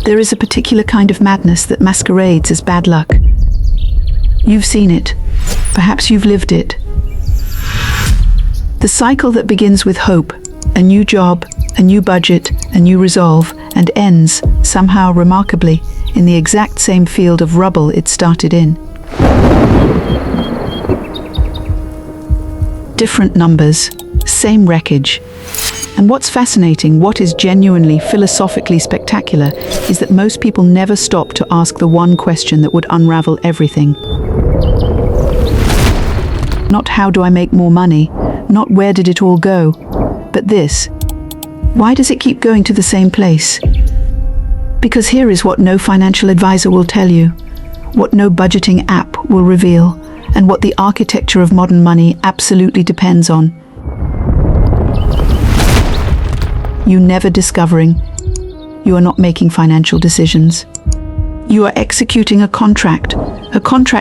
There is a particular kind of madness that masquerades as bad luck. You've seen it. Perhaps you've lived it. The cycle that begins with hope, a new job, a new budget, a new resolve, and ends, somehow remarkably, in the exact same field of rubble it started in. Different numbers, same wreckage. And what's fascinating, what is genuinely philosophically spectacular, is that most people never stop to ask the one question that would unravel everything. Not how do I make more money, not where did it all go, but this: why does it keep going to the same place? Because here is what no financial advisor will tell you, what no budgeting app will reveal, and what the architecture of modern money absolutely depends on. You never discovering you are not making financial decisions. You are executing a contract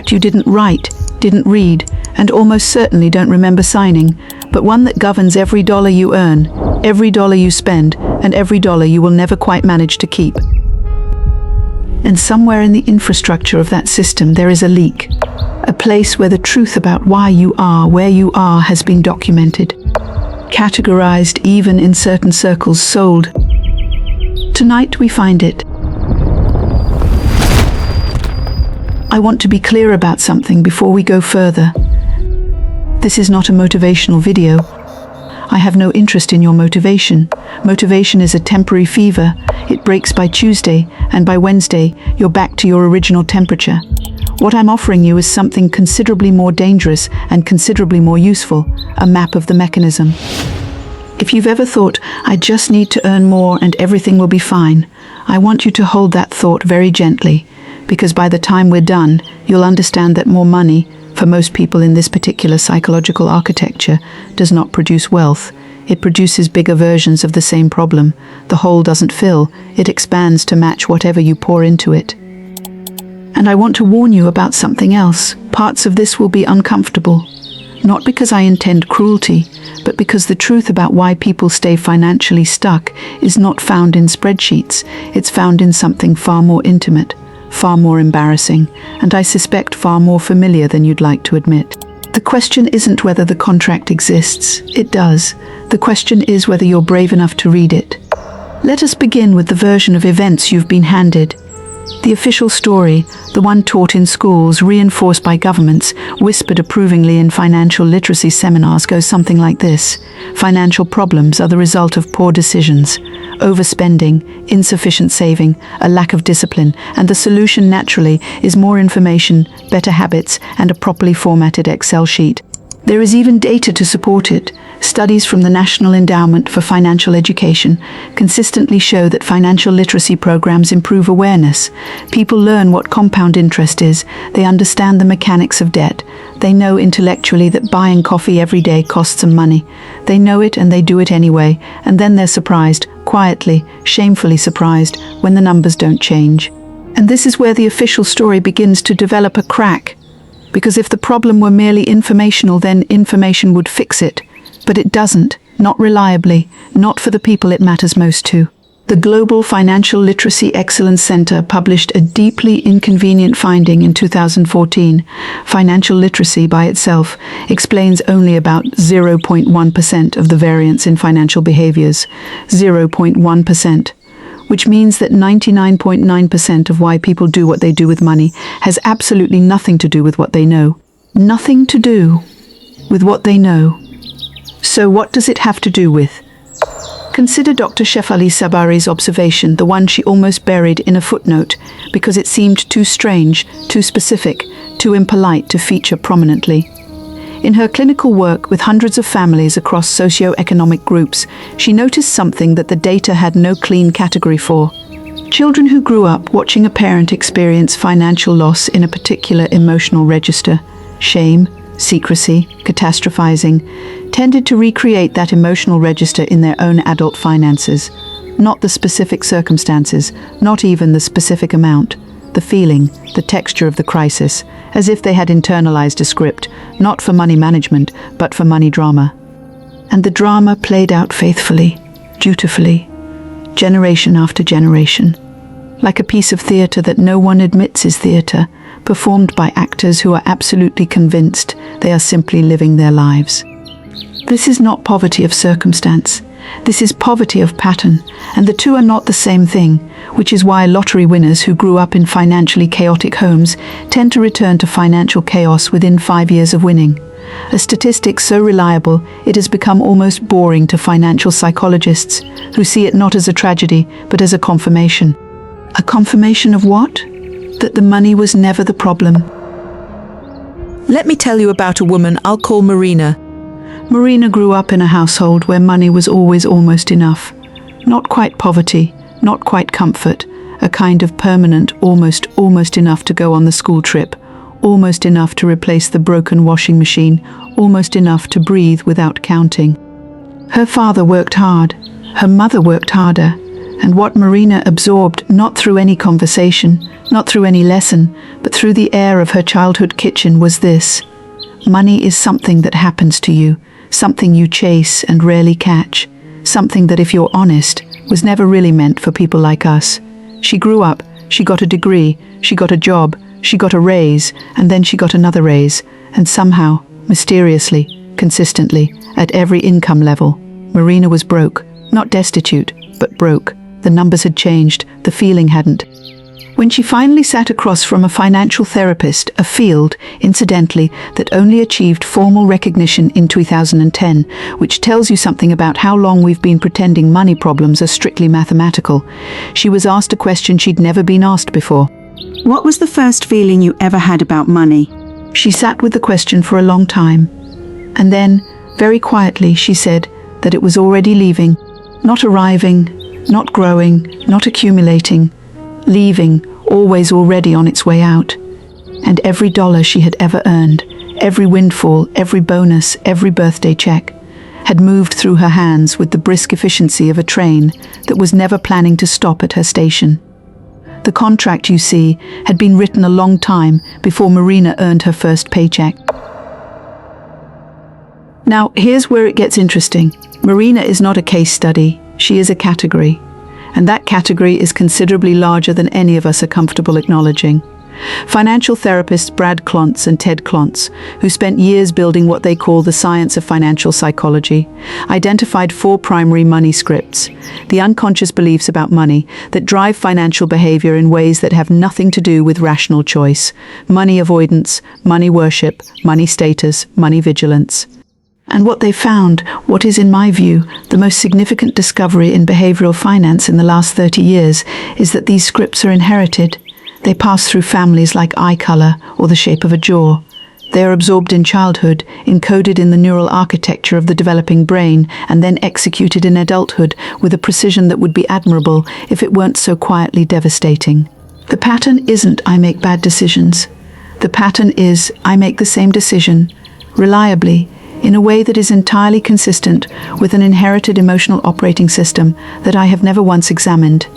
you didn't write, didn't read, and almost certainly don't remember signing, but one that governs every dollar you earn, every dollar you spend, and every dollar you will never quite manage to keep. And somewhere in the infrastructure of that system there is a leak, a place where the truth about why you are where you are has been documented, categorized, even in certain circles sold. Tonight we find it. I want to be clear about something before we go further. This is not a motivational video. I have no interest in your motivation. Motivation is a temporary fever. It breaks by Tuesday, and by Wednesday, you're back to your original temperature. What I'm offering you is something considerably more dangerous and considerably more useful, a map of the mechanism. If you've ever thought, I just need to earn more and everything will be fine, I want you to hold that thought very gently, because by the time we're done, you'll understand that more money, for most people in this particular psychological architecture, does not produce wealth. It produces bigger versions of the same problem. The hole doesn't fill, it expands to match whatever you pour into it. And I want to warn you about something else. Parts of this will be uncomfortable. Not because I intend cruelty, but because the truth about why people stay financially stuck is not found in spreadsheets. It's found in something far more intimate, far more embarrassing, and I suspect far more familiar than you'd like to admit. The question isn't whether the contract exists. It does. The question is whether you're brave enough to read it. Let us begin with the version of events you've been handed. The official story, the one taught in schools, reinforced by governments, whispered approvingly in financial literacy seminars, goes something like this. Financial problems are the result of poor decisions, overspending, insufficient saving, a lack of discipline, and the solution naturally is more information, better habits, and a properly formatted Excel sheet. There is even data to support it. Studies from the National Endowment for Financial Education consistently show that financial literacy programs improve awareness. People learn what compound interest is. They understand the mechanics of debt. They know intellectually that buying coffee every day costs some money. They know it and they do it anyway, and then they're surprised, quietly, shamefully surprised, when the numbers don't change. And this is where the official story begins to develop a crack. Because if the problem were merely informational, then information would fix it. But it doesn't, not reliably, not for the people it matters most to. The Global Financial Literacy Excellence Center published a deeply inconvenient finding in 2014. Financial literacy by itself explains only about 0.1% of the variance in financial behaviors. 0.1%. Which means that 99.9% of why people do what they do with money has absolutely nothing to do with what they know. Nothing to do with what they know. So what does it have to do with? Consider Dr. Shefali Tsabary's observation, the one she almost buried in a footnote, because it seemed too strange, too specific, too impolite to feature prominently. In her clinical work with hundreds of families across socio-economic groups, she noticed something that the data had no clean category for. Children who grew up watching a parent experience financial loss in a particular emotional register, shame, secrecy, catastrophizing, tended to recreate that emotional register in their own adult finances, not the specific circumstances, not even the specific amount. The feeling, the texture of the crisis, as if they had internalized a script, not for money management, but for money drama. And the drama played out faithfully, dutifully, generation after generation. like a piece of theatre that no one admits is theatre, performed by actors who are absolutely convinced they are simply living their lives. This is not poverty of circumstance. This is poverty of pattern, and the two are not the same thing, which is why lottery winners who grew up in financially chaotic homes tend to return to financial chaos within 5 years of winning. A statistic so reliable it has become almost boring to financial psychologists, who see it not as a tragedy, but as a confirmation. A confirmation of what? That the money was never the problem. Let me tell you about a woman I'll call Marina. Marina grew up in a household where money was always almost enough. Not quite poverty, not quite comfort, a kind of permanent almost enough to go on the school trip, almost enough to replace the broken washing machine, almost enough to breathe without counting. Her father worked hard, her mother worked harder, and what Marina absorbed not through any conversation, not through any lesson, but through the air of her childhood kitchen was this: money is something that happens to you, something you chase and rarely catch, something that, if you're honest, was never really meant for people like us. She grew up, she got a degree, she got a job, she got a raise, and then she got another raise, and somehow, mysteriously, consistently, at every income level, Marina was broke, not destitute, but broke. The numbers had changed, the feeling hadn't. When she finally sat across from a financial therapist, a field, incidentally, that only achieved formal recognition in 2010, which tells you something about how long we've been pretending money problems are strictly mathematical, she was asked a question she'd never been asked before. What was the first feeling you ever had about money? She sat with the question for a long time, and then, very quietly, she said that it was already leaving, not arriving, not growing, not accumulating, leaving, always already on its way out. And every dollar she had ever earned, every windfall, every bonus, every birthday check, had moved through her hands with the brisk efficiency of a train that was never planning to stop at her station. The contract, you see, had been written a long time before Marina earned her first paycheck. Now, here's where it gets interesting. Marina is not a case study, she is a category. And that category is considerably larger than any of us are comfortable acknowledging. Financial therapists Brad Klontz and Ted Klontz, who spent years building what they call the science of financial psychology, identified 4 primary money scripts, the unconscious beliefs about money that drive financial behavior in ways that have nothing to do with rational choice: money avoidance, money worship, money status, money vigilance. And what they found, what is in my view the most significant discovery in behavioral finance in the last 30 years, is that these scripts are inherited. They pass through families like eye color or the shape of a jaw. They are absorbed in childhood, encoded in the neural architecture of the developing brain, and then executed in adulthood with a precision that would be admirable if it weren't so quietly devastating. The pattern isn't I make bad decisions. The pattern is I make the same decision, reliably, in a way that is entirely consistent with an inherited emotional operating system that I have never once examined.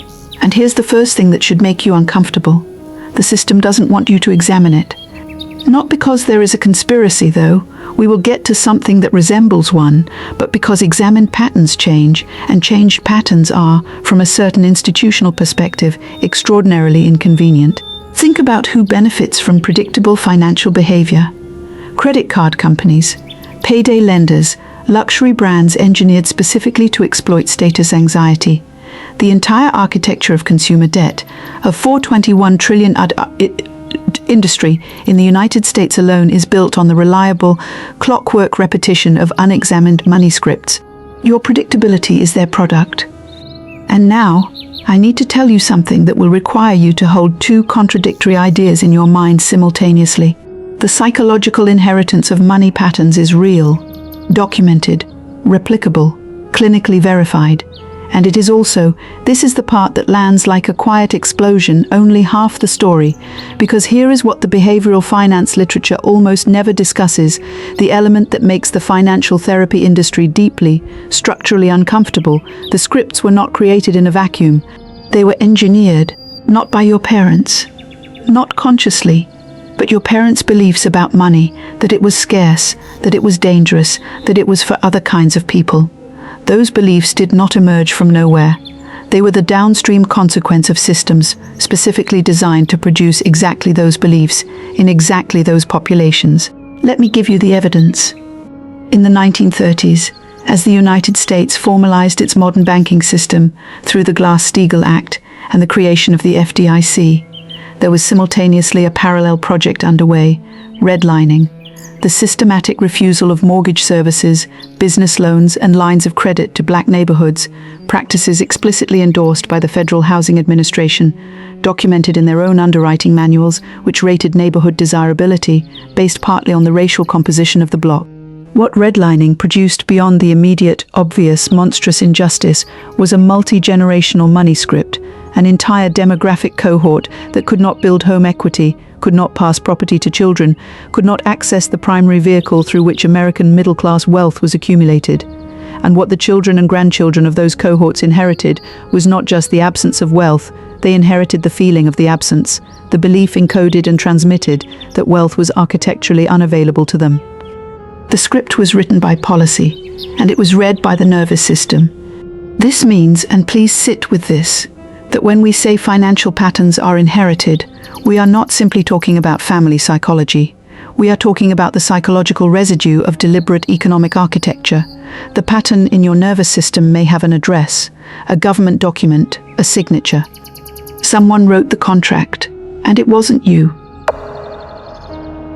And here's the first thing that should make you uncomfortable. The system doesn't want you to examine it. Not because there is a conspiracy, though, we will get to something that resembles one, but because examined patterns change, and changed patterns are, from a certain institutional perspective, extraordinarily inconvenient. Think about who benefits from predictable financial behavior. Credit card companies, payday lenders, luxury brands engineered specifically to exploit status anxiety. The entire architecture of consumer debt, a $421 trillion industry in the United States alone, is built on the reliable, clockwork repetition of unexamined money scripts. Your predictability is their product. And now, I need to tell you something that will require you to hold 2 contradictory ideas in your mind simultaneously. The psychological inheritance of money patterns is real, documented, replicable, clinically verified. And it is also, this is the part that lands like a quiet explosion, only half the story, because here is what the behavioral finance literature almost never discusses, the element that makes the financial therapy industry deeply, structurally uncomfortable. The scripts were not created in a vacuum. They were engineered, not by your parents, not consciously, but your parents' beliefs about money, that it was scarce, that it was dangerous, that it was for other kinds of people. Those beliefs did not emerge from nowhere. They were the downstream consequence of systems specifically designed to produce exactly those beliefs in exactly those populations. Let me give you the evidence. In the 1930s, as the United States formalized its modern banking system through the Glass-Steagall Act and the creation of the FDIC, there was simultaneously a parallel project underway, redlining, the systematic refusal of mortgage services, business loans, and lines of credit to black neighborhoods, practices explicitly endorsed by the Federal Housing Administration, documented in their own underwriting manuals, which rated neighborhood desirability based partly on the racial composition of the block. What redlining produced beyond the immediate, obvious, monstrous injustice was a multi-generational money script, an entire demographic cohort that could not build home equity, could not pass property to children, could not access the primary vehicle through which American middle-class wealth was accumulated. And what the children and grandchildren of those cohorts inherited was not just the absence of wealth, they inherited the feeling of the absence, the belief encoded and transmitted that wealth was architecturally unavailable to them. The script was written by policy, and it was read by the nervous system. This means, and please sit with this, that when we say financial patterns are inherited, we are not simply talking about family psychology. We are talking about the psychological residue of deliberate economic architecture. The pattern in your nervous system may have an address, a government document, a signature. Someone wrote the contract, and it wasn't you.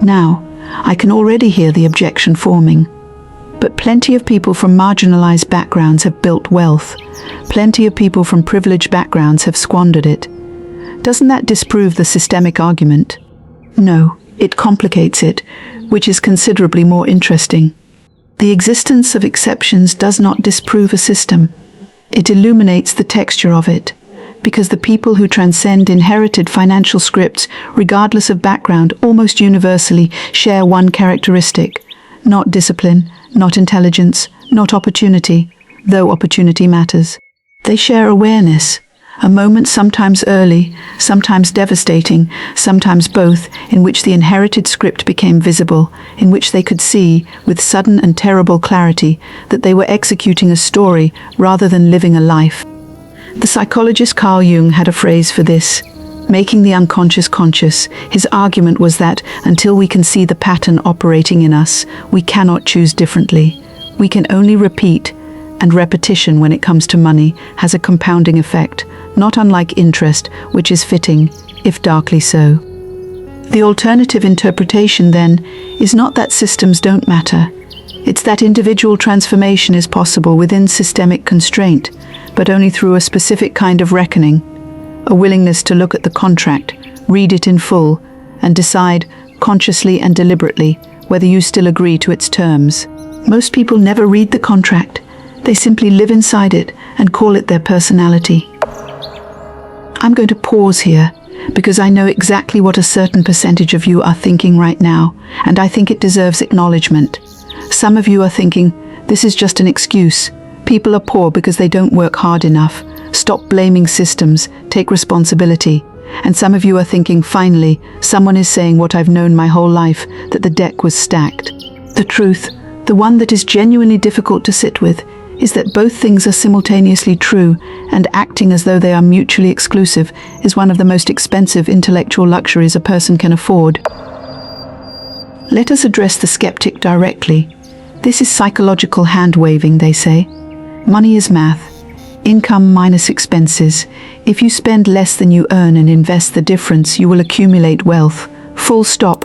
Now, I can already hear the objection forming. But plenty of people from marginalized backgrounds have built wealth. Plenty of people from privileged backgrounds have squandered it. Doesn't that disprove the systemic argument? No, it complicates it, which is considerably more interesting. The existence of exceptions does not disprove a system. It illuminates the texture of it, because the people who transcend inherited financial scripts, regardless of background, almost universally share one characteristic: not discipline, not intelligence, not opportunity, though opportunity matters. They share awareness, a moment sometimes early, sometimes devastating, sometimes both, in which the inherited script became visible, in which they could see, with sudden and terrible clarity, that they were executing a story rather than living a life. The psychologist Carl Jung had a phrase for this: making the unconscious conscious. His argument was that until we can see the pattern operating in us, we cannot choose differently. We can only repeat, and repetition when it comes to money has a compounding effect, not unlike interest, which is fitting, if darkly so. The alternative interpretation, then, is not that systems don't matter. It's that individual transformation is possible within systemic constraint, but only through a specific kind of reckoning, a willingness to look at the contract, read it in full, and decide, consciously and deliberately, whether you still agree to its terms. Most people never read the contract. They simply live inside it and call it their personality. I'm going to pause here, because I know exactly what a certain percentage of you are thinking right now, and I think it deserves acknowledgement. Some of you are thinking, this is just an excuse. People are poor because they don't work hard enough. Stop blaming systems, take responsibility. And some of you are thinking, finally, someone is saying what I've known my whole life, that the deck was stacked. The truth, the one that is genuinely difficult to sit with, is that both things are simultaneously true, and acting as though they are mutually exclusive is one of the most expensive intellectual luxuries a person can afford. Let us address the skeptic directly. This is psychological hand-waving, they say. Money is math. Income minus expenses. If you spend less than you earn and invest the difference, you will accumulate wealth. Full stop.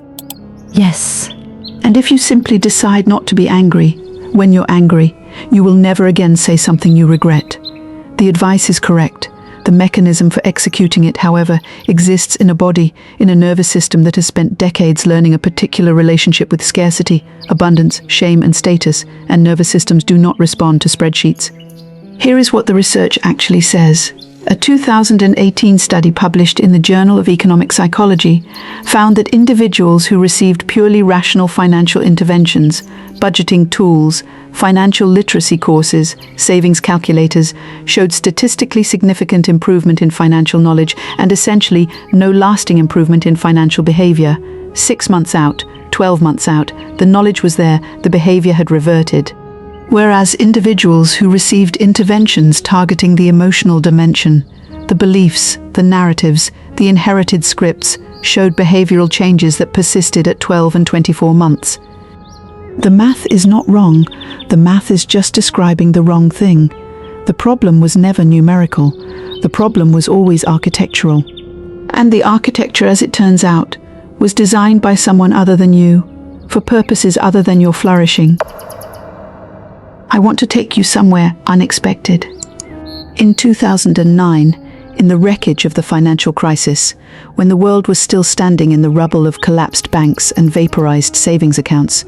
Yes. And if you simply decide not to be angry, when you're angry, you will never again say something you regret. The advice is correct. The mechanism for executing it, however, exists in a body, in a nervous system that has spent decades learning a particular relationship with scarcity, abundance, shame, and status, and nervous systems do not respond to spreadsheets. Here is what the research actually says. A 2018 study published in the Journal of Economic Psychology found that individuals who received purely rational financial interventions, budgeting tools, financial literacy courses, savings calculators, showed statistically significant improvement in financial knowledge and essentially no lasting improvement in financial behavior. 6 months out, 12 months out, the knowledge was there, the behavior had reverted. whereas individuals who received interventions targeting the emotional dimension, the beliefs, the narratives, the inherited scripts, showed behavioral changes that persisted at 12 and 24 months. The math is not wrong, the math is just describing the wrong thing. The problem was never numerical, the problem was always architectural. And the architecture, as it turns out, was designed by someone other than you, for purposes other than your flourishing. I want to take you somewhere unexpected. In 2009, in the wreckage of the financial crisis, when the world was still standing in the rubble of collapsed banks and vaporized savings accounts,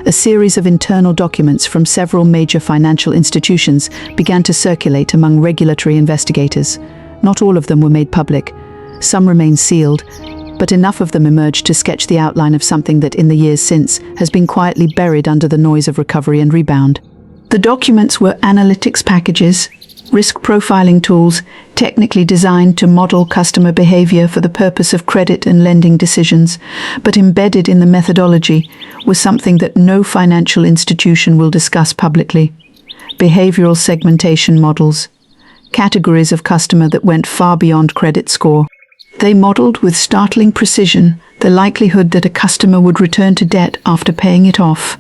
a series of internal documents from several major financial institutions began to circulate among regulatory investigators. Not all of them were made public. Some remained sealed, but enough of them emerged to sketch the outline of something that in the years since has been quietly buried under the noise of recovery and rebound. The documents were analytics packages, risk profiling tools, technically designed to model customer behavior for the purpose of credit and lending decisions, but embedded in the methodology was something that no financial institution will discuss publicly: behavioral segmentation models, categories of customer that went far beyond credit score. They modeled with startling precision the likelihood that a customer would return to debt after paying it off,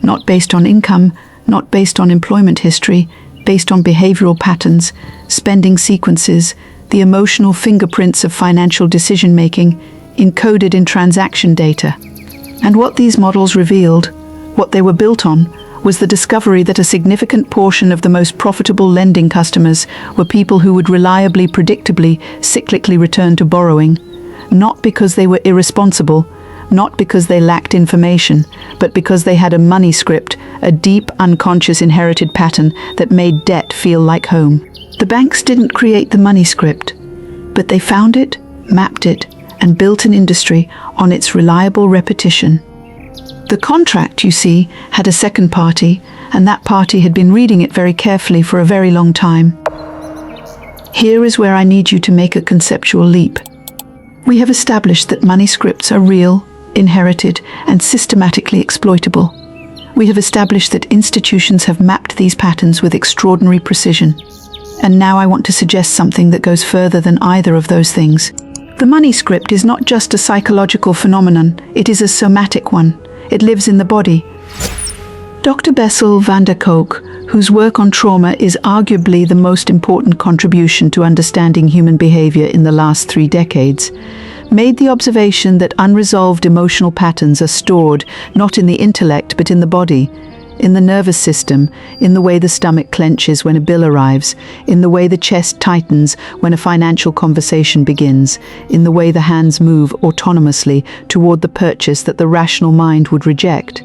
not based on income, not based on employment history, based on behavioral patterns, spending sequences, the emotional fingerprints of financial decision-making, encoded in transaction data. And what these models revealed, what they were built on, was the discovery that a significant portion of the most profitable lending customers were people who would reliably, predictably, cyclically return to borrowing, not because they were irresponsible, not because they lacked information, but because they had a money script, a deep, unconscious inherited pattern that made debt feel like home. The banks didn't create the money script, but they found it, mapped it, and built an industry on its reliable repetition. The contract, you see, had a second party, and that party had been reading it very carefully for a very long time. Here is where I need you to make a conceptual leap. We have established that money scripts are real, inherited, and systematically exploitable. We have established that institutions have mapped these patterns with extraordinary precision. And now I want to suggest something that goes further than either of those things. The money script is not just a psychological phenomenon, it is a somatic one. It lives in the body. Dr. Bessel van der Kolk, whose work on trauma is arguably the most important contribution to understanding human behavior in the last 3 decades, made the observation that unresolved emotional patterns are stored not in the intellect but in the body, in the nervous system, in the way the stomach clenches when a bill arrives, in the way the chest tightens when a financial conversation begins, in the way the hands move autonomously toward the purchase that the rational mind would reject.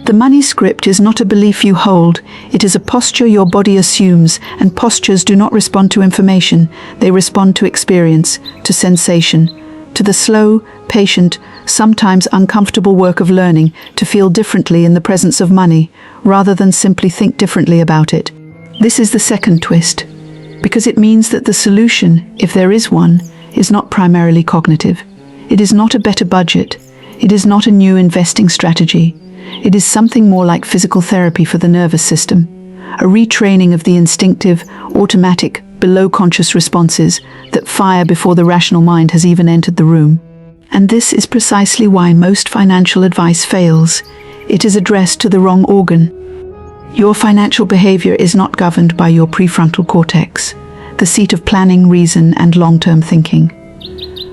The money script is not a belief you hold, it is a posture your body assumes, and postures do not respond to information, they respond to experience, to sensation, to the slow, patient, sometimes uncomfortable work of learning to feel differently in the presence of money, rather than simply think differently about it. This is the second twist, because it means that the solution, if there is one, is not primarily cognitive. It is not a better budget. It is not a new investing strategy. It is something more like physical therapy for the nervous system, a retraining of the instinctive, automatic, below-conscious responses that fire before the rational mind has even entered the room. And this is precisely why most financial advice fails. It is addressed to the wrong organ. Your financial behavior is not governed by your prefrontal cortex, the seat of planning, reason, and long-term thinking.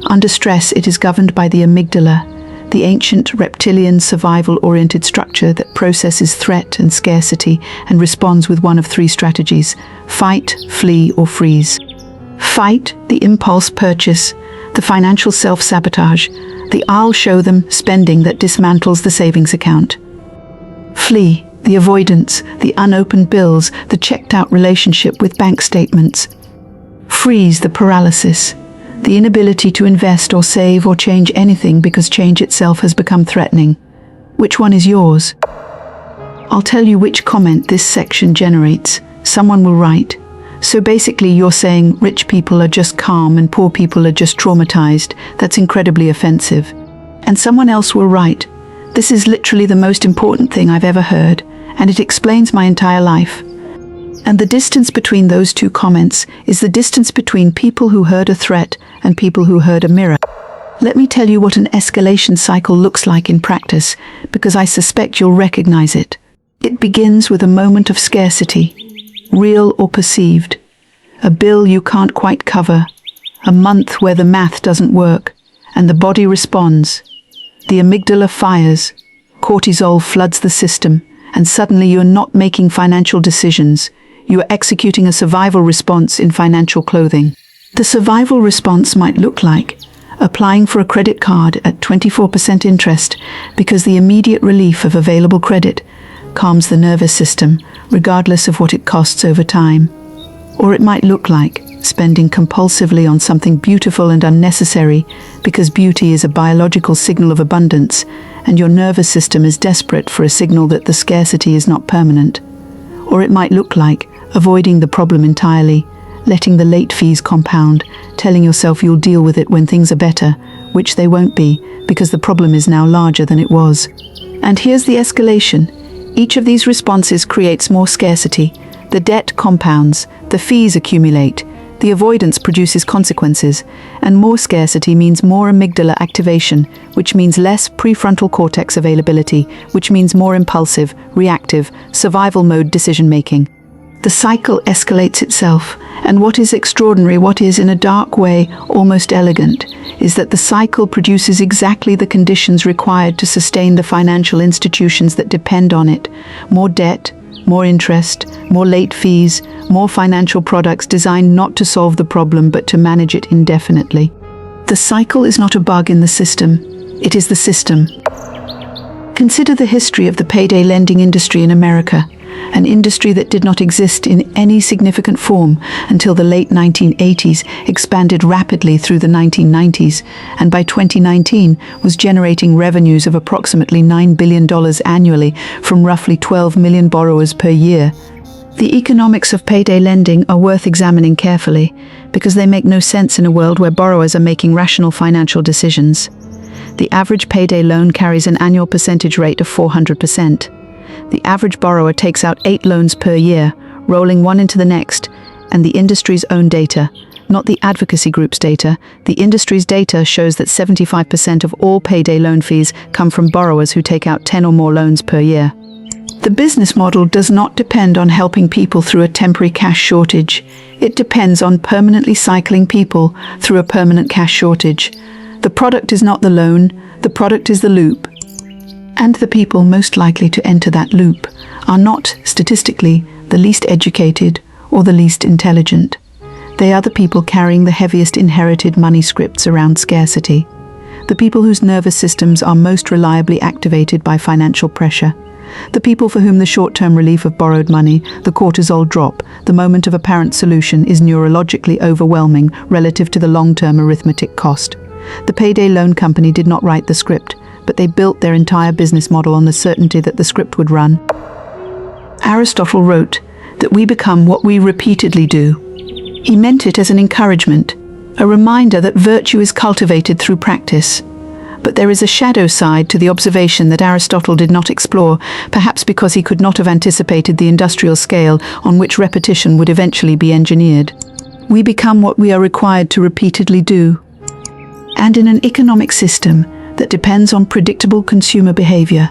Under stress, it is governed by the amygdala, the ancient reptilian survival-oriented structure that processes threat and scarcity and responds with one of 3 strategies: fight, flee, or freeze. Fight, the impulse purchase, the financial self-sabotage, the "I'll show them" spending that dismantles the savings account. Flee, the avoidance, the unopened bills, the checked-out relationship with bank statements. Freeze, the paralysis, the inability to invest or save or change anything because change itself has become threatening. Which one is yours? I'll tell you which comment this section generates. Someone will write, "So basically you're saying rich people are just calm and poor people are just traumatized. That's incredibly offensive." And someone else will write, "This is literally the most important thing I've ever heard. and it explains my entire life. And the distance between those two comments is the distance between people who heard a threat and people who heard a mirror. Let me tell you what an escalation cycle looks like in practice, because I suspect you'll recognize it. It begins with a moment of scarcity, real or perceived. A bill you can't quite cover, a month where the math doesn't work, and the body responds. The amygdala fires, cortisol floods the system, and suddenly you're not making financial decisions. You are executing a survival response in financial clothing. The survival response might look like applying for a credit card at 24% interest because the immediate relief of available credit calms the nervous system, regardless of what it costs over time. Or it might look like spending compulsively on something beautiful and unnecessary because beauty is a biological signal of abundance, and your nervous system is desperate for a signal that the scarcity is not permanent. Or it might look like avoiding the problem entirely, letting the late fees compound, telling yourself you'll deal with it when things are better, which they won't be, because the problem is now larger than it was. And here's the escalation. Each of these responses creates more scarcity. The debt compounds, the fees accumulate, the avoidance produces consequences, and more scarcity means more amygdala activation, which means less prefrontal cortex availability, which means more impulsive, reactive, survival mode decision-making. The cycle escalates itself, and what is extraordinary, what is in a dark way almost elegant, is that the cycle produces exactly the conditions required to sustain the financial institutions that depend on it. More debt, more interest, more late fees, more financial products designed not to solve the problem but to manage it indefinitely. The cycle is not a bug in the system, it is the system. Consider the history of the payday lending industry in America, an industry that did not exist in any significant form until the late 1980s, expanded rapidly through the 1990s, and by 2019 was generating revenues of approximately $9 billion annually from roughly 12 million borrowers per year. The economics of payday lending are worth examining carefully because they make no sense in a world where borrowers are making rational financial decisions. The average payday loan carries an annual percentage rate of 400%. The average borrower takes out 8 loans per year, rolling one into the next, and the industry's own data, not the advocacy group's data, the industry's data shows that 75% of all payday loan fees come from borrowers who take out 10 or more loans per year. The business model does not depend on helping people through a temporary cash shortage. It depends on permanently cycling people through a permanent cash shortage. The product is not the loan, the product is the loop. And the people most likely to enter that loop are not, statistically, the least educated or the least intelligent. They are the people carrying the heaviest inherited money scripts around scarcity, the people whose nervous systems are most reliably activated by financial pressure, the people for whom the short-term relief of borrowed money, the cortisol drop, the moment of apparent solution is neurologically overwhelming relative to the long-term arithmetic cost. The payday loan company did not write the script, but they built their entire business model on the certainty that the script would run. Aristotle wrote that we become what we repeatedly do. He meant it as an encouragement, a reminder that virtue is cultivated through practice. But there is a shadow side to the observation that Aristotle did not explore, perhaps because he could not have anticipated the industrial scale on which repetition would eventually be engineered. We become what we are required to repeatedly do. And in an economic system that depends on predictable consumer behavior,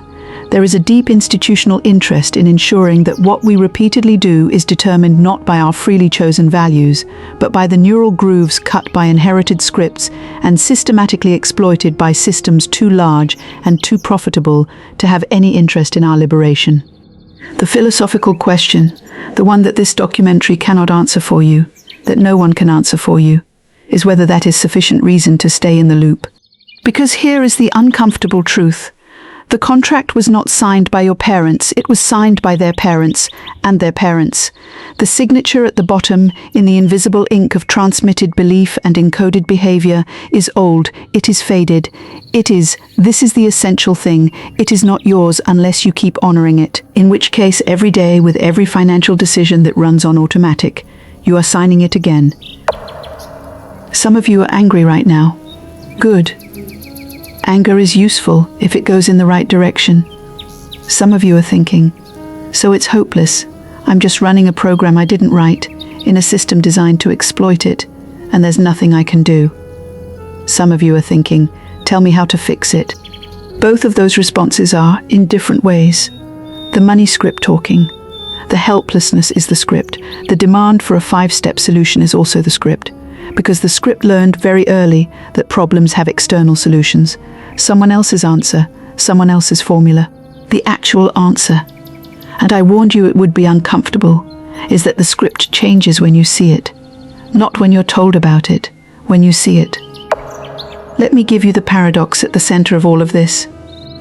there is a deep institutional interest in ensuring that what we repeatedly do is determined not by our freely chosen values, but by the neural grooves cut by inherited scripts and systematically exploited by systems too large and too profitable to have any interest in our liberation. The philosophical question, the one that this documentary cannot answer for you, that no one can answer for you, is whether that is sufficient reason to stay in the loop. Because here is the uncomfortable truth. The contract was not signed by your parents, it was signed by their parents and their parents. The signature at the bottom, in the invisible ink of transmitted belief and encoded behavior, is old, it is faded. This is the essential thing. It is not yours unless you keep honoring it. In which case, every day, with every financial decision that runs on automatic, you are signing it again. Some of you are angry right now. Good. Anger is useful if it goes in the right direction. Some of you are thinking, So it's hopeless. I'm just running a program I didn't write, in a system designed to exploit it, and there's nothing I can do. Some of you are thinking, tell me how to fix it. Both of those responses are, in different ways. The money script talking. The helplessness is the script. The demand for a 5-step solution is also the script. Because the script learned very early that problems have external solutions. Someone else's answer, someone else's formula. The actual answer, and I warned you it would be uncomfortable, is that the script changes when you see it. Not when you're told about it, when you see it. Let me give you the paradox at the center of all of this.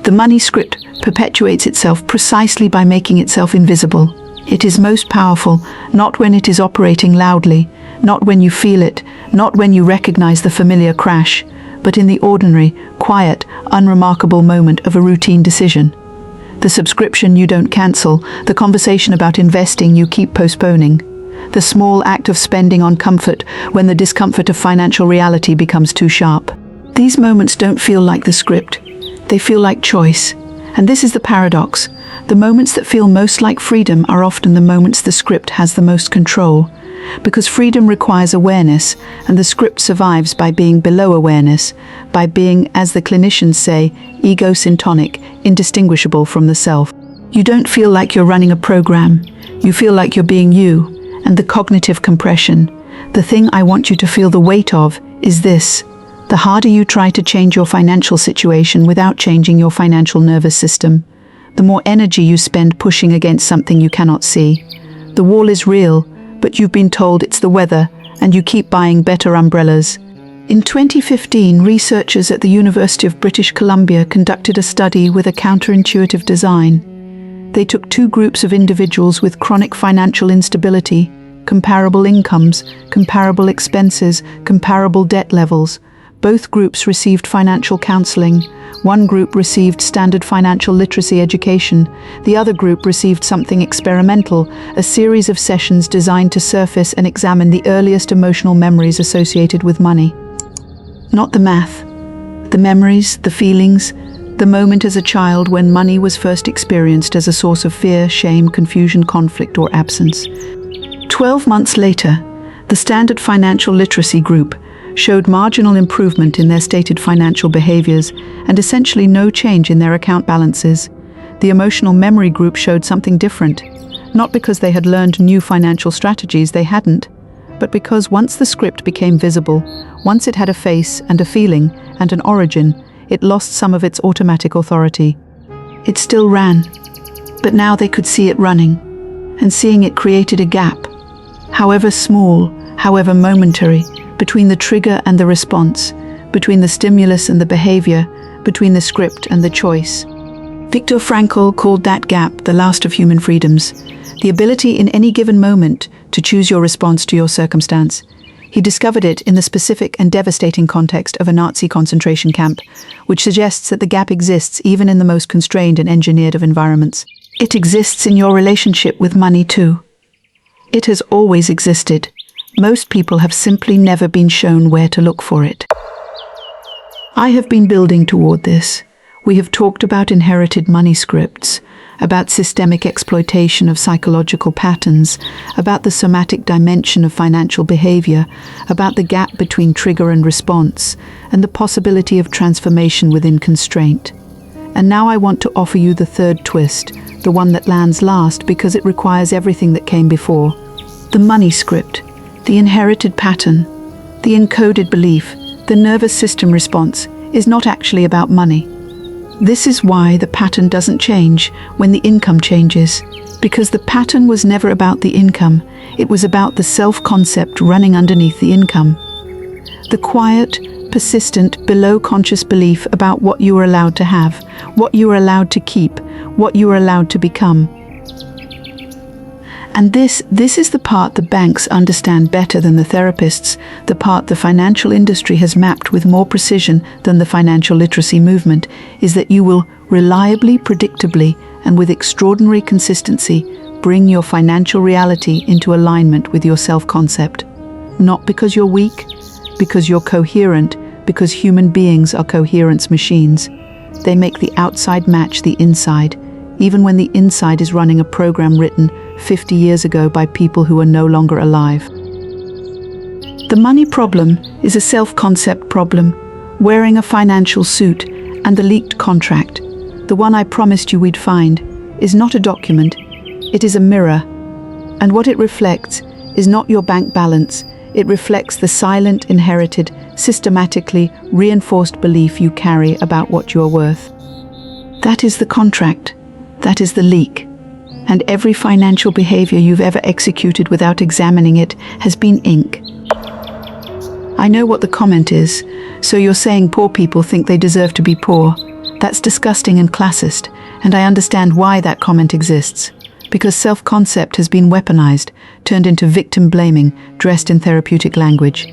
The money script perpetuates itself precisely by making itself invisible. It is most powerful, not when it is operating loudly, not when you feel it, not when you recognize the familiar crash, but in the ordinary, quiet, unremarkable moment of a routine decision. The subscription you don't cancel, the conversation about investing you keep postponing, the small act of spending on comfort when the discomfort of financial reality becomes too sharp. These moments don't feel like the script. They feel like choice. And this is the paradox. The moments that feel most like freedom are often the moments the script has the most control. Because freedom requires awareness, and the script survives by being below awareness, by being, as the clinicians say, ego-syntonic, indistinguishable from the self. You don't feel like you're running a program. You feel like you're being you, and the cognitive compression, the thing I want you to feel the weight of, is this. The harder you try to change your financial situation without changing your financial nervous system, the more energy you spend pushing against something you cannot see. The wall is real, but you've been told it's the weather, and you keep buying better umbrellas. In 2015, researchers at the University of British Columbia conducted a study with a counterintuitive design. They took 2 groups of individuals with chronic financial instability, comparable incomes, comparable expenses, comparable debt levels. Both groups received financial counseling. One group received standard financial literacy education. The other group received something experimental, a series of sessions designed to surface and examine the earliest emotional memories associated with money. Not the math. The memories, the feelings, the moment as a child when money was first experienced as a source of fear, shame, confusion, conflict, or absence. 12 months later, the standard financial literacy group showed marginal improvement in their stated financial behaviors and essentially no change in their account balances. The emotional memory group showed something different, not because they had learned new financial strategies, they hadn't, but because once the script became visible, once it had a face and a feeling and an origin, it lost some of its automatic authority. It still ran, but now they could see it running, and seeing it created a gap, however small, however momentary, between the trigger and the response, between the stimulus and the behavior, between the script and the choice. Viktor Frankl called that gap the last of human freedoms, the ability in any given moment to choose your response to your circumstance. He discovered it in the specific and devastating context of a Nazi concentration camp, which suggests that the gap exists even in the most constrained and engineered of environments. It exists in your relationship with money too. It has always existed. Most people have simply never been shown where to look for it. I have been building toward this. We have talked about inherited money scripts, about systemic exploitation of psychological patterns, about the somatic dimension of financial behavior, about the gap between trigger and response, and the possibility of transformation within constraint. And now I want to offer you the third twist, the one that lands last because it requires everything that came before. The money script. The inherited pattern, the encoded belief, the nervous system response is not actually about money. This is why the pattern doesn't change when the income changes, because the pattern was never about the income, it was about the self-concept running underneath the income. The quiet, persistent, below-conscious belief about what you are allowed to have, what you are allowed to keep, what you are allowed to become. And this is the part the banks understand better than the therapists, the part the financial industry has mapped with more precision than the financial literacy movement, is that you will reliably, predictably, and with extraordinary consistency bring your financial reality into alignment with your self-concept. Not because you're weak, because you're coherent, because human beings are coherence machines. They make the outside match the inside. even when the inside is running a program written 50 years ago by people who are no longer alive. The money problem is a self-concept problem, wearing a financial suit, and the leaked contract, the one I promised you we'd find, is not a document, it is a mirror. And what it reflects is not your bank balance, it reflects the silent, inherited, systematically reinforced belief you carry about what you are worth. That is the contract, that is the leak. And every financial behavior you've ever executed without examining it has been ink. I know what the comment is, so you're saying poor people think they deserve to be poor. That's disgusting and classist, and I understand why that comment exists. Because self-concept has been weaponized, turned into victim-blaming, dressed in therapeutic language.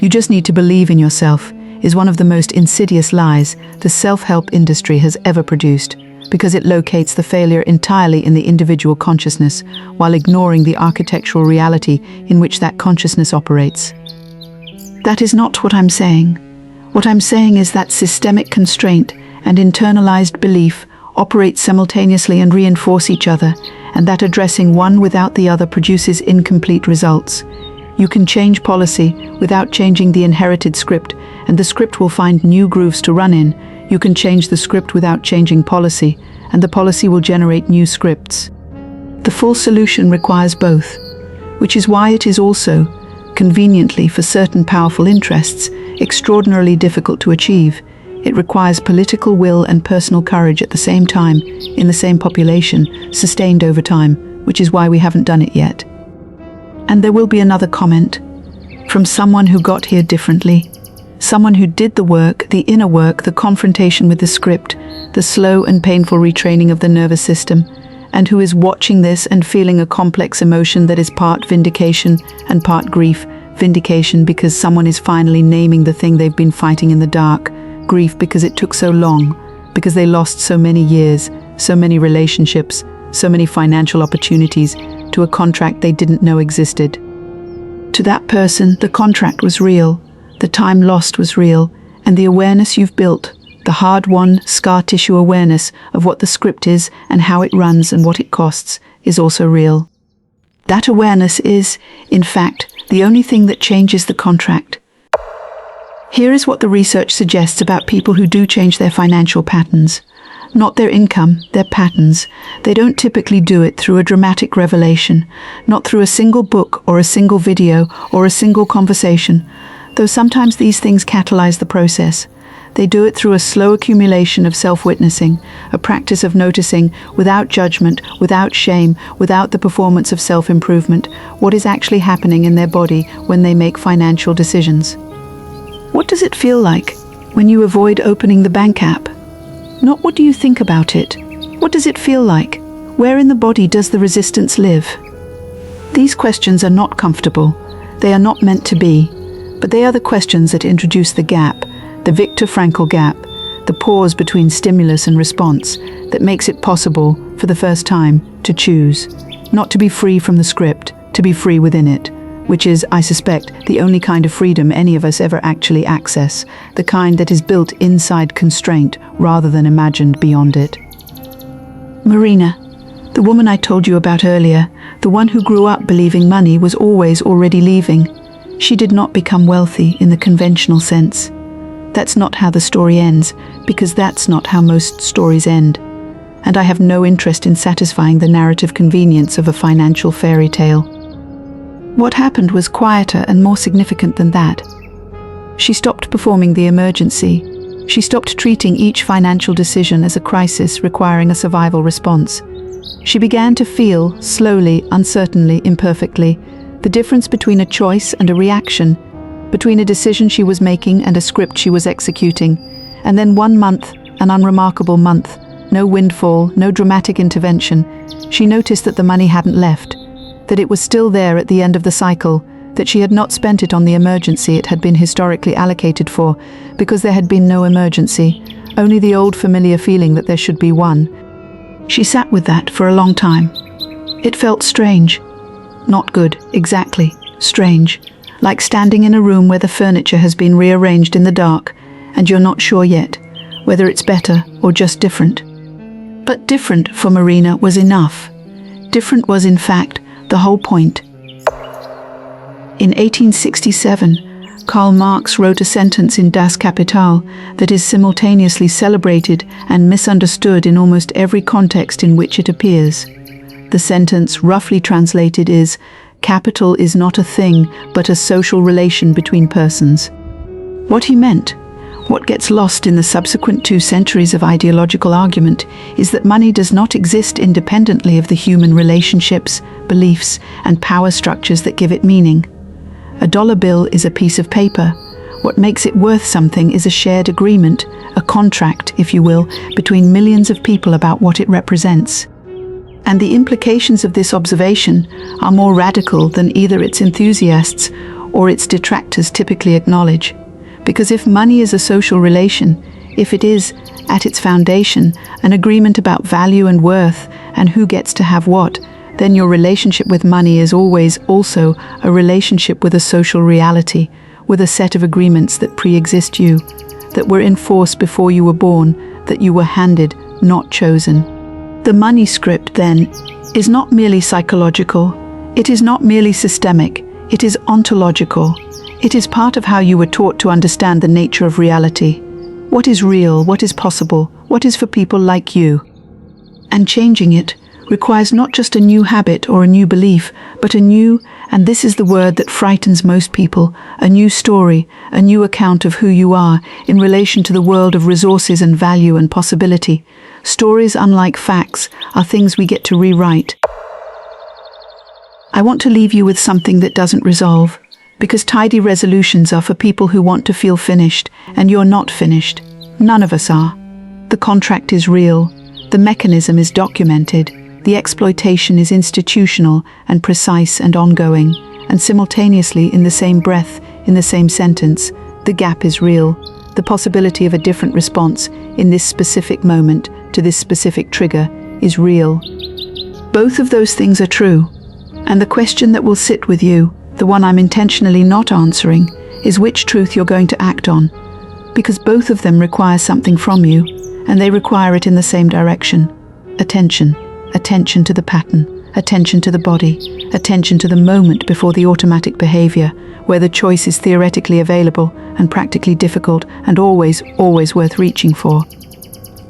You just need to believe in yourself is one of the most insidious lies the self-help industry has ever produced, because it locates the failure entirely in the individual consciousness, while ignoring the architectural reality in which that consciousness operates. That is not what I'm saying. What I'm saying is that systemic constraint and internalized belief operate simultaneously and reinforce each other, and that addressing one without the other produces incomplete results. You can change policy without changing the inherited script, and the script will find new grooves to run in. You can change the script without changing policy, and the policy will generate new scripts. The full solution requires both, which is why it is also, conveniently for certain powerful interests, extraordinarily difficult to achieve. It requires political will and personal courage at the same time, in the same population, sustained over time, which is why we haven't done it yet. And there will be another comment, from someone who got here differently, someone who did the work, the inner work, the confrontation with the script, the slow and painful retraining of the nervous system, and who is watching this and feeling a complex emotion that is part vindication and part grief. Vindication because someone is finally naming the thing they've been fighting in the dark. Grief because it took so long, because they lost so many years, so many relationships, so many financial opportunities to a contract they didn't know existed. To that person, the contract was real, the time lost was real, and the awareness you've built, the hard-won scar tissue awareness of what the script is and how it runs and what it costs, is also real. That awareness is, in fact, the only thing that changes the contract. Here is what the research suggests about people who do change their financial patterns. Not their income, their patterns. They don't typically do it through a dramatic revelation, not through a single book or a single video or a single conversation, though sometimes these things catalyze the process. They do it through a slow accumulation of self-witnessing, a practice of noticing, without judgment, without shame, without the performance of self-improvement, what is actually happening in their body when they make financial decisions. What does it feel like when you avoid opening the bank app? Not what do you think about it? What does it feel like? Where in the body does the resistance live? These questions are not comfortable. They are not meant to be. But they are the questions that introduce the gap, the Viktor Frankl gap, the pause between stimulus and response that makes it possible, for the first time, to choose. Not to be free from the script, to be free within it. Which is, I suspect, the only kind of freedom any of us ever actually access, the kind that is built inside constraint rather than imagined beyond it. Marina, the woman I told you about earlier, the one who grew up believing money was always already leaving. She did not become wealthy in the conventional sense. That's not how the story ends, because that's not how most stories end. And I have no interest in satisfying the narrative convenience of a financial fairy tale. What happened was quieter and more significant than that. She stopped performing the emergency. She stopped treating each financial decision as a crisis requiring a survival response. She began to feel, slowly, uncertainly, imperfectly, the difference between a choice and a reaction, between a decision she was making and a script she was executing. And then one month, an unremarkable month, no windfall, no dramatic intervention, she noticed that the money hadn't left, that it was still there at the end of the cycle, that she had not spent it on the emergency it had been historically allocated for, because there had been no emergency, only the old familiar feeling that there should be one. She sat with that for a long time. It felt strange. Not good, exactly. Strange. Like standing in a room where the furniture has been rearranged in the dark, and you're not sure yet, whether it's better or just different. But different for Marina was enough. Different was in fact the whole point. In 1867, Karl Marx wrote a sentence in Das Kapital that is simultaneously celebrated and misunderstood in almost every context in which it appears. The sentence, roughly translated, is, "Capital is not a thing, but a social relation between persons." What he meant, what gets lost in the subsequent 2 centuries of ideological argument, is that money does not exist independently of the human relationships, beliefs, and power structures that give it meaning. A dollar bill is a piece of paper. What makes it worth something is a shared agreement, a contract, if you will, between millions of people about what it represents. And the implications of this observation are more radical than either its enthusiasts or its detractors typically acknowledge. Because if money is a social relation, if it is, at its foundation, an agreement about value and worth and who gets to have what, then your relationship with money is always also a relationship with a social reality, with a set of agreements that pre-exist you, that were in force before you were born, that you were handed, not chosen. The money script, then, is not merely psychological, it is not merely systemic, it is ontological. It is part of how you were taught to understand the nature of reality. What is real, what is possible, what is for people like you. And changing it requires not just a new habit or a new belief, but a new, and this is the word that frightens most people, a new story, a new account of who you are in relation to the world of resources and value and possibility. Stories, unlike facts, are things we get to rewrite. I want to leave you with something that doesn't resolve, because tidy resolutions are for people who want to feel finished, and you're not finished. None of us are. The contract is real. The mechanism is documented. The exploitation is institutional and precise and ongoing, and simultaneously, in the same breath, in the same sentence, the gap is real. The possibility of a different response in this specific moment to this specific trigger is real. Both of those things are true, and the question that will sit with you, the one I'm intentionally not answering, is which truth you're going to act on, because both of them require something from you, and they require it in the same direction. Attention. Attention to the pattern, attention to the body, attention to the moment before the automatic behavior, where the choice is theoretically available and practically difficult and always worth reaching for.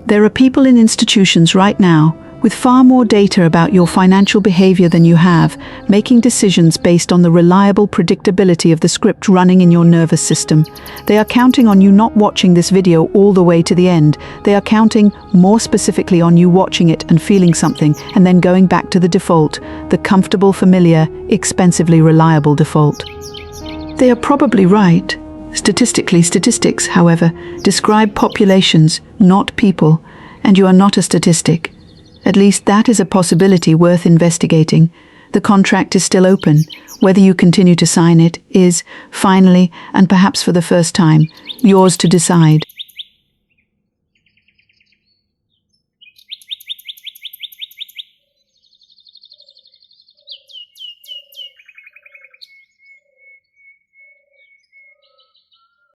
There are people in institutions right now with far more data about your financial behavior than you have, making decisions based on the reliable predictability of the script running in your nervous system. They are counting on you not watching this video all the way to the end. They are counting more specifically on you watching it and feeling something, and then going back to the default, the comfortable, familiar, expensively reliable default. They are probably right. Statistics, however, describe populations, not people, and you are not a statistic. At least that is a possibility worth investigating. The contract is still open. Whether you continue to sign it is, finally, and perhaps for the first time, yours to decide.